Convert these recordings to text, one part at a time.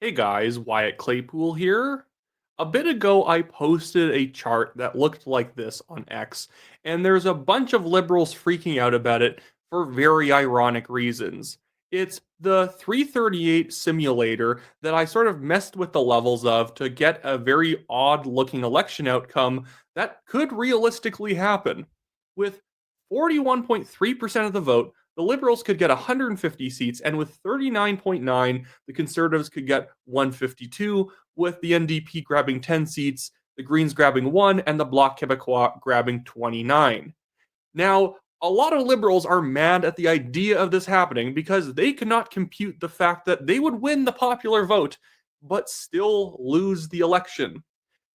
Hey guys, Wyatt Claypool here. A bit ago, I posted a chart that looked like this on X, and there's a bunch of liberals freaking out about it for very ironic reasons. It's the 338 simulator that I sort of messed with the levels of to get a very odd looking election outcome that could realistically happen. With 41.3% of the vote, the Liberals could get 150 seats, and with 39.9, the Conservatives could get 152, with the NDP grabbing 10 seats, the Greens grabbing 1, and the Bloc Québécois grabbing 29. Now, a lot of liberals are mad at the idea of this happening because they cannot compute the fact that they would win the popular vote but still lose the election.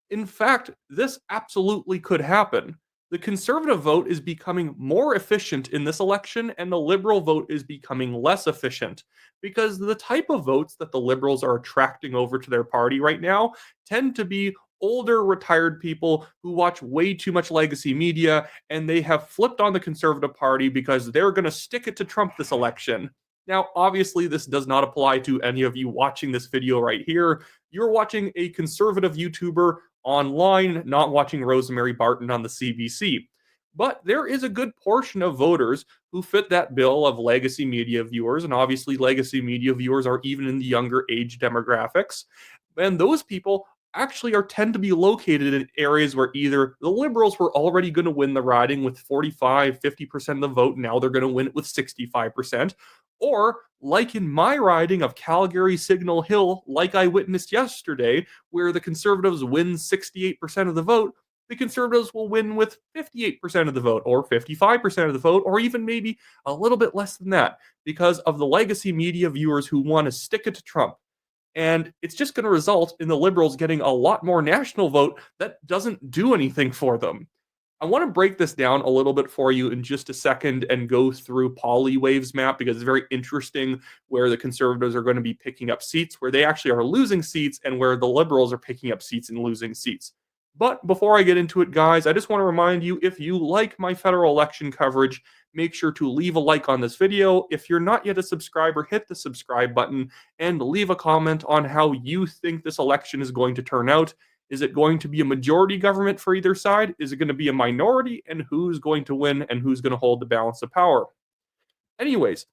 In fact, this absolutely could happen. The conservative vote is becoming more efficient in this election, and the liberal vote is becoming less efficient because the type of votes that the liberals are attracting over to their party right now tend to be older, retired people who watch way too much legacy media, and they have flipped on the conservative party because they're going to stick it to Trump this election. Now, obviously, this does not apply to any of you watching this video right here. You're watching a conservative YouTuber online, not watching Rosemary Barton on the CBC. But there is a good portion of voters who fit that bill of legacy media viewers, and obviously, legacy media viewers are even in the younger age demographics. And those people actually tend to be located in areas where either the liberals were already going to win the riding with 45, 50% of the vote, now they're going to win it with 65%, or like in my riding of Calgary Signal Hill, like I witnessed yesterday, where the Conservatives win 68% of the vote, the Conservatives will win with 58% of the vote, or 55% of the vote, or even maybe a little bit less than that, because of the legacy media viewers who want to stick it to Trump. And it's just going to result in the Liberals getting a lot more national vote that doesn't do anything for them. I want to break this down a little bit for you in just a second and go through Wave's map because it's very interesting where the Conservatives are going to be picking up seats, where they actually are losing seats, and where the Liberals are picking up seats and losing seats. But before I get into it, guys, I just want to remind you, if you like my federal election coverage, make sure to leave a like on this video. If you're not yet a subscriber, hit the subscribe button and leave a comment on how you think this election is going to turn out. Is it going to be a majority government for either side? Is it going to be a minority? And who's going to win and who's going to hold the balance of power? Anyways,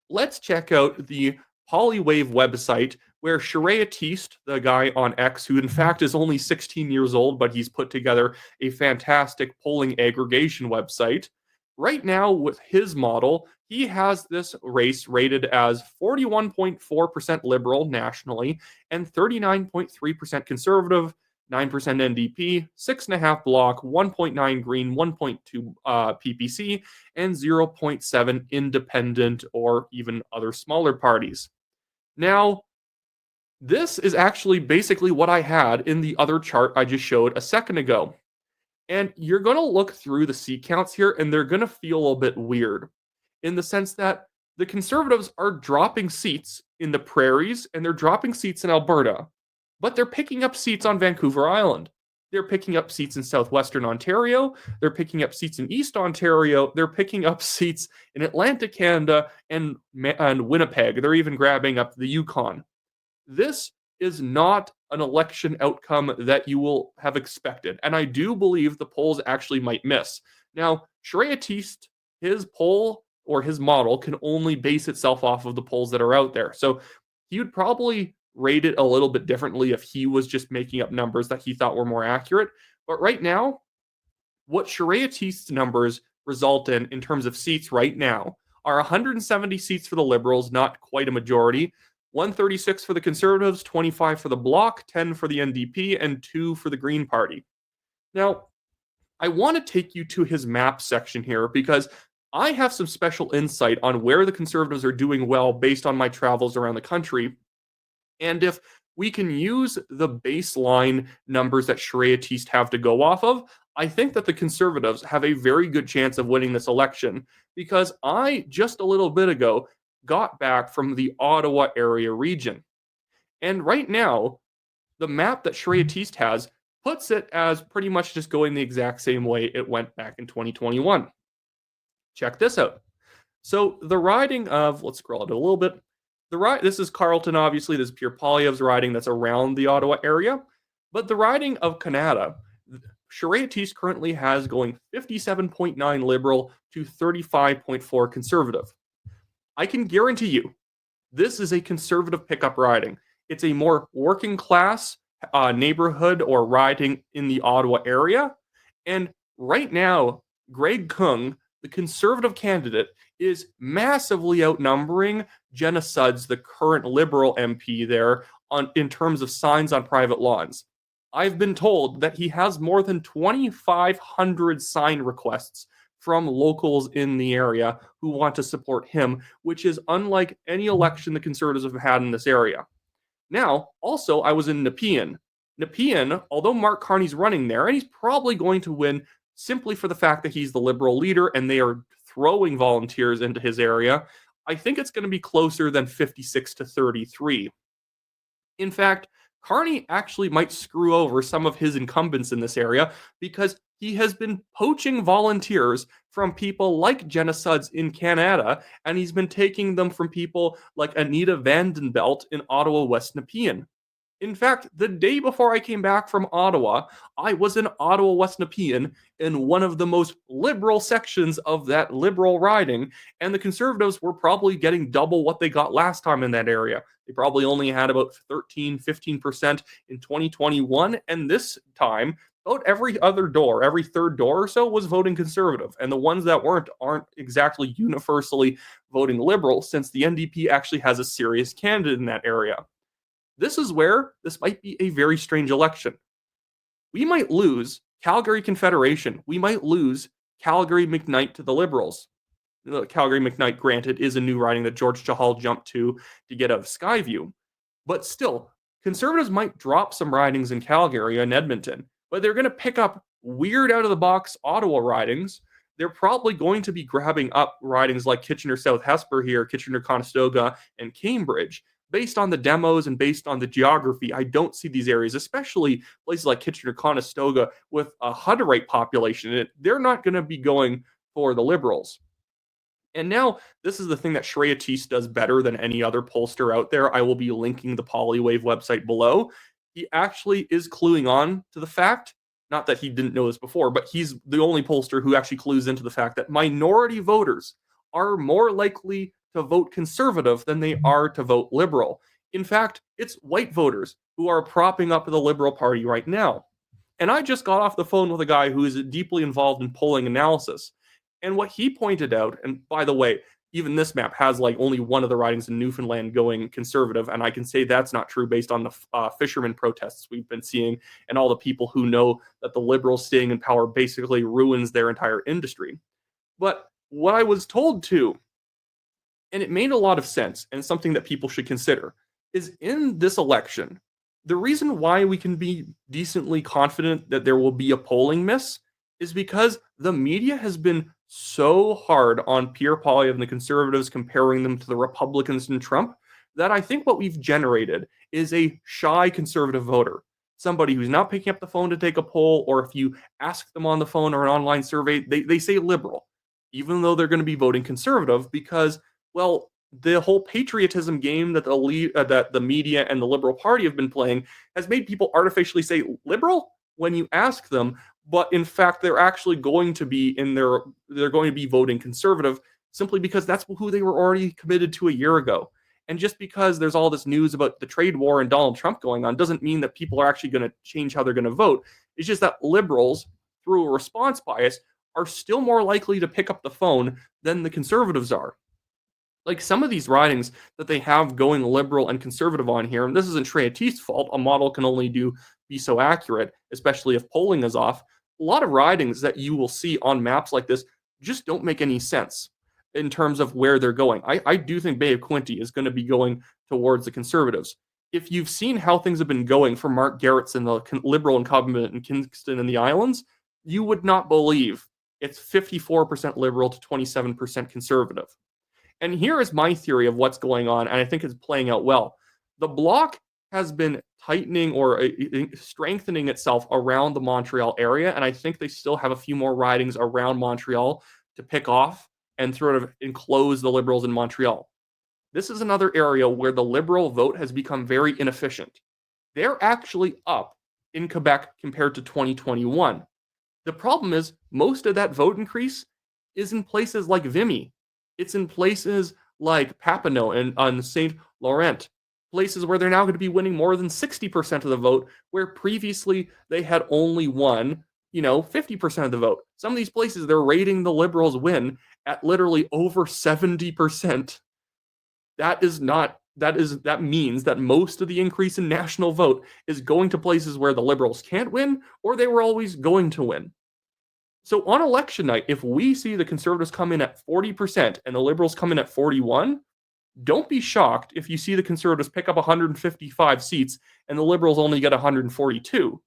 let's check out the Polywave website where Sharia Teest, the guy on X, who in fact is only 16 years old, but he's put together a fantastic polling aggregation website. Right now, with his model, he has this race rated as 41.4% liberal nationally and 39.3% conservative, 9% NDP, 6.5 block, 1.9 green, 1.2 PPC, and 0.7 independent or even other smaller parties. Now, this is actually basically what I had in the other chart I just showed a second ago. And you're going to look through the seat counts here, and they're going to feel a bit weird in the sense that the Conservatives are dropping seats in the prairies and they're dropping seats in Alberta, but they're picking up seats on Vancouver Island. They're picking up seats in southwestern Ontario. They're picking up seats in East Ontario. They're picking up seats in Atlantic Canada and Winnipeg. They're even grabbing up the Yukon. This is not an election outcome that you will have expected. And I do believe the polls actually might miss. Now, Sharia Teest, his poll or his model can only base itself off of the polls that are out there. So he would probably rate it a little bit differently if he was just making up numbers that he thought were more accurate. But right now, what Sharia Teest's numbers result in terms of seats right now are 170 seats for the Liberals, not quite a majority, 136 for the Conservatives, 25 for the Bloc, 10 for the NDP, and 2 for the Green Party. Now, I want to take you to his map section here because I have some special insight on where the Conservatives are doing well based on my travels around the country. And if we can use the baseline numbers that Sharia Teest have to go off of, I think that the Conservatives have a very good chance of winning this election because I, just a little bit ago, got back from the Ottawa area region. And right now, the map that Sharia Teest has puts it as pretty much just going the exact same way it went back in 2021. Check this out. So the riding of, let's scroll it a little bit, This is Carleton, obviously. This is Pierre Poilievre's riding that's around the Ottawa area. But the riding of Canada, Charest currently has going 57.9 Liberal to 35.4 Conservative. I can guarantee you this is a Conservative pickup riding. It's a more working class neighborhood or riding in the Ottawa area. And right now, Greg Kung, the Conservative candidate, is massively outnumbering Jenna Sudds, the current Liberal MP there, in terms of signs on private lawns. I've been told that he has more than 2,500 sign requests from locals in the area who want to support him, which is unlike any election the Conservatives have had in this area. Now, also, I was in Nepean. Nepean, although Mark Carney's running there, and he's probably going to win simply for the fact that he's the Liberal leader and they are throwing volunteers into his area, I think it's going to be closer than 56 to 33. In fact, Carney actually might screw over some of his incumbents in this area because he has been poaching volunteers from people like Jenna Sudds in Canada, and he's been taking them from people like Anita Vandenbelt in Ottawa West Nepean. In fact, the day before I came back from Ottawa, I was in Ottawa West Nepean in one of the most liberal sections of that liberal riding, and the Conservatives were probably getting double what they got last time in that area. They probably only had about 13, 15% in 2021, and this time, about every other door, every third door or so was voting Conservative, and the ones that aren't exactly universally voting Liberal, since the NDP actually has a serious candidate in that area. This is where this might be a very strange election. We might lose Calgary Confederation. We might lose Calgary McKnight to the Liberals. Calgary McKnight, granted, is a new riding that George Chahal jumped to get out of Skyview. But still, Conservatives might drop some ridings in Calgary and Edmonton, but they're going to pick up weird out-of-the-box Ottawa ridings. They're probably going to be grabbing up ridings like Kitchener-South Hesper here, Kitchener-Conestoga, and Cambridge. Based on the demos and based on the geography, I don't see these areas, especially places like Kitchener-Conestoga with a Hutterite population. They're not going to be going for the Liberals. And now, this is the thing that Charest does better than any other pollster out there. I will be linking the Polywave website below. He actually is cluing on to the fact, not that he didn't know this before, but he's the only pollster who actually clues into the fact that minority voters are more likely to vote Conservative than they are to vote Liberal. In fact, it's white voters who are propping up the Liberal Party right now. And I just got off the phone with a guy who is deeply involved in polling analysis. And what he pointed out, and by the way, even this map has like only one of the ridings in Newfoundland going Conservative, and I can say that's not true based on the fishermen protests we've been seeing and all the people who know that the Liberals staying in power basically ruins their entire industry. But what I was told too, and it made a lot of sense and something that people should consider, is in this election, the reason why we can be decently confident that there will be a polling miss is because the media has been so hard on Pierre Poilievre and the Conservatives, comparing them to the Republicans and Trump, that I think what we've generated is a shy Conservative voter. Somebody who's not picking up the phone to take a poll, or if you ask them on the phone or an online survey, they say Liberal, even though they're going to be voting Conservative because, well, the whole patriotism game that the media and the Liberal Party have been playing has made people artificially say Liberal when you ask them, but in fact they're actually going to be they're going to be voting Conservative simply because that's who they were already committed to a year ago. And just because there's all this news about the trade war and Donald Trump going on doesn't mean that people are actually going to change how they're going to vote. It's just that Liberals, through a response bias, are still more likely to pick up the phone than the Conservatives are. Like some of these ridings that they have going Liberal and Conservative on here, and this isn't Charest's fault, a model can only be so accurate, especially if polling is off. A lot of ridings that you will see on maps like this just don't make any sense in terms of where they're going. I do think Bay of Quinte is going to be going towards the Conservatives. If you've seen how things have been going for Mark Garrettson, the Liberal incumbent in Kingston and the Islands, you would not believe it's 54% Liberal to 27% Conservative. And here is my theory of what's going on, and I think it's playing out well. The Bloc has been tightening or strengthening itself around the Montreal area, and I think they still have a few more ridings around Montreal to pick off and sort of enclose the Liberals in Montreal. This is another area where the Liberal vote has become very inefficient. They're actually up in Quebec compared to 2021. The problem is most of that vote increase is in places like Vimy. It's in places like Papineau and on St. Laurent, places where they're now going to be winning more than 60% of the vote, where previously they had only won, 50% of the vote. Some of these places they're rating the Liberals win at literally over 70%. That means that most of the increase in national vote is going to places where the Liberals can't win or they were always going to win. So on election night, if we see the Conservatives come in at 40% and the Liberals come in at 41, don't be shocked if you see the Conservatives pick up 155 seats and the Liberals only get 142.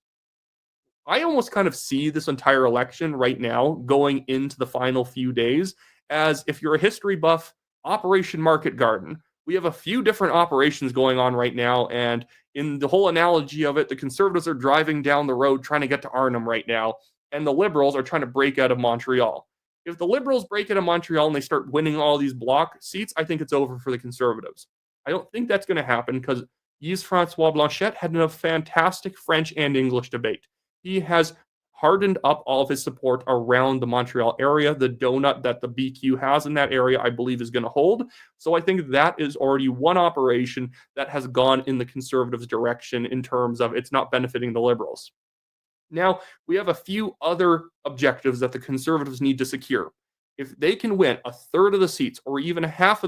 I almost kind of see this entire election right now going into the final few days as, if you're a history buff, Operation Market Garden. We have a few different operations going on right now, and in the whole analogy of it, the Conservatives are driving down the road trying to get to Arnhem right now, and the Liberals are trying to break out of Montreal. If the Liberals break out of Montreal and they start winning all these bloc seats, I think it's over for the Conservatives. I don't think that's going to happen because Yves-François Blanchet had a fantastic French and English debate. He has hardened up all of his support around the Montreal area. The donut that the BQ has in that area, I believe, is going to hold. So I think that is already one operation that has gone in the Conservatives' direction in terms of it's not benefiting the Liberals. Now, we have a few other objectives that the Conservatives need to secure. If they can win a third of the seats, or even half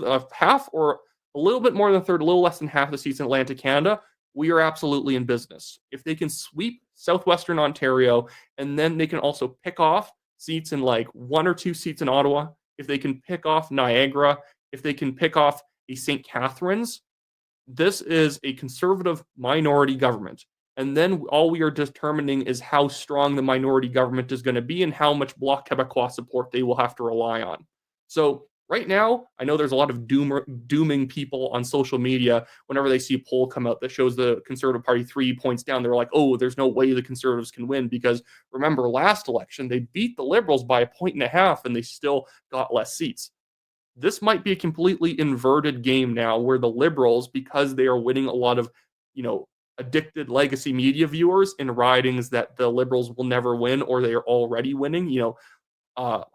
or a little bit more than a third, a little less than half the seats in Atlantic Canada, we are absolutely in business. If they can sweep Southwestern Ontario, and then they can also pick off seats in like 1 or 2 seats in Ottawa, if they can pick off Niagara, if they can pick off a St. Catharines, this is a Conservative minority government. And then all we are determining is how strong the minority government is going to be and how much Bloc Québécois support they will have to rely on. So right now, I know there's a lot of dooming people on social media whenever they see a poll come out that shows the Conservative Party 3 points down. They're like, oh, there's no way the Conservatives can win because remember last election, they beat the Liberals by 1.5 points and they still got less seats. This might be a completely inverted game now where the Liberals, because they are winning a lot of, addicted legacy media viewers in ridings that the Liberals will never win or they are already winning, Parkdale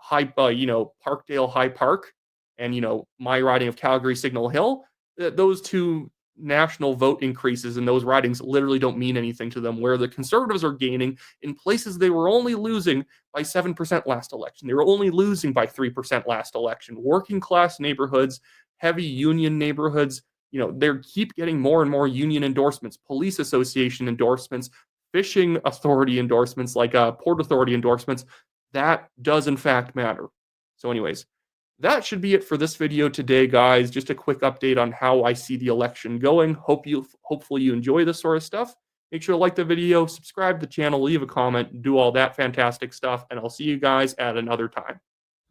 High Park and, my riding of Calgary Signal Hill, those two national vote increases in those ridings literally don't mean anything to them, where the Conservatives are gaining in places they were only losing by 7% last election. They were only losing by 3% last election. Working class neighborhoods, heavy union neighborhoods, they keep getting more and more union endorsements, police association endorsements, fishing authority endorsements, like Port Authority endorsements. That does in fact matter. So anyways, that should be it for this video today, guys. Just a quick update on how I see the election going. Hopefully you enjoy this sort of stuff. Make sure to like the video, subscribe to the channel, leave a comment, do all that fantastic stuff, and I'll see you guys at another time.